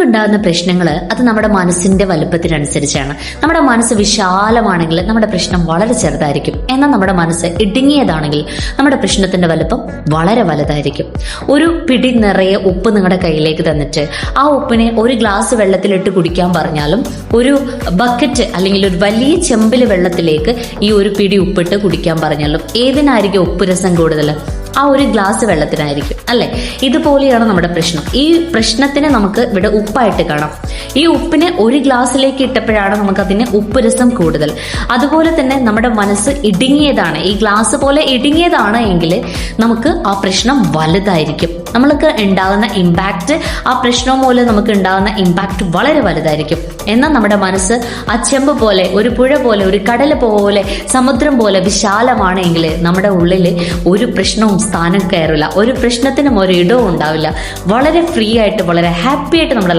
നമുക്കുണ്ടാകുന്ന പ്രശ്നങ്ങൾ അത് നമ്മുടെ മനസ്സിന്റെ വലുപ്പത്തിനനുസരിച്ചാണ്. നമ്മുടെ മനസ്സ് വിശാലമാണെങ്കിൽ നമ്മുടെ പ്രശ്നം വളരെ ചെറുതായിരിക്കും. എന്നാൽ നമ്മുടെ മനസ്സ് ഇടുങ്ങിയതാണെങ്കിൽ നമ്മുടെ പ്രശ്നത്തിന്റെ വലുപ്പം വളരെ വലുതായിരിക്കും. ഒരു പിടി നിറയെ ഉപ്പ് നിങ്ങളുടെ കയ്യിലേക്ക് തന്നിട്ട് ആ ഉപ്പിനെ ഒരു ഗ്ലാസ് വെള്ളത്തിലിട്ട് കുടിക്കാൻ പറഞ്ഞാലും ഒരു ബക്കറ്റ് അല്ലെങ്കിൽ ഒരു വലിയ ചെമ്പിൽ വെള്ളത്തിലേക്ക് ഈ ഒരു പിടി ഉപ്പിട്ട് കുടിക്കാൻ പറഞ്ഞാലും ഏതിനായിരിക്കും ഉപ്പ് രസം കൂടുതൽ? ആ ഒരു ഗ്ലാസ് വെള്ളത്തിനായിരിക്കും, അല്ലെ? ഇതുപോലെയാണ് നമ്മുടെ പ്രശ്നം. ഈ പ്രശ്നത്തിനെ നമുക്ക് ഇവിടെ ഉപ്പായിട്ട് കാണാം. ഈ ഉപ്പിനെ ഒരു ഗ്ലാസ്സിലേക്ക് ഇട്ടപ്പോഴാണ് നമുക്ക് അതിന് ഉപ്പ് രസം കൂടുതൽ. അതുപോലെ തന്നെ നമ്മുടെ മനസ്സ് ഇടുങ്ങിയതാണ്, ഈ ഗ്ലാസ് പോലെ ഇടുങ്ങിയതാണ് എങ്കിൽ നമുക്ക് ആ പ്രശ്നം വലുതായിരിക്കും. നമ്മൾക്ക് ഉണ്ടാകുന്ന ഇമ്പാക്റ്റ്, ആ പ്രശ്നം മൂലം നമുക്ക് ഉണ്ടാകുന്ന ഇമ്പാക്റ്റ് വളരെ വലുതായിരിക്കും. എന്നാൽ നമ്മുടെ മനസ്സ് ആ ചെമ്പ് പോലെ, ഒരു പുഴ പോലെ, ഒരു കടൽ പോലെ, സമുദ്രം പോലെ വിശാലമാണെങ്കിൽ നമ്മുടെ ഉള്ളിൽ ഒരു പ്രശ്നവും സ്ഥാനം കയറില്ല, ഒരു പ്രശ്നത്തിനും ഒരു ഇടവും ഉണ്ടാവില്ല. വളരെ ഫ്രീ ആയിട്ട്, വളരെ ഹാപ്പി ആയിട്ട് നമ്മുടെ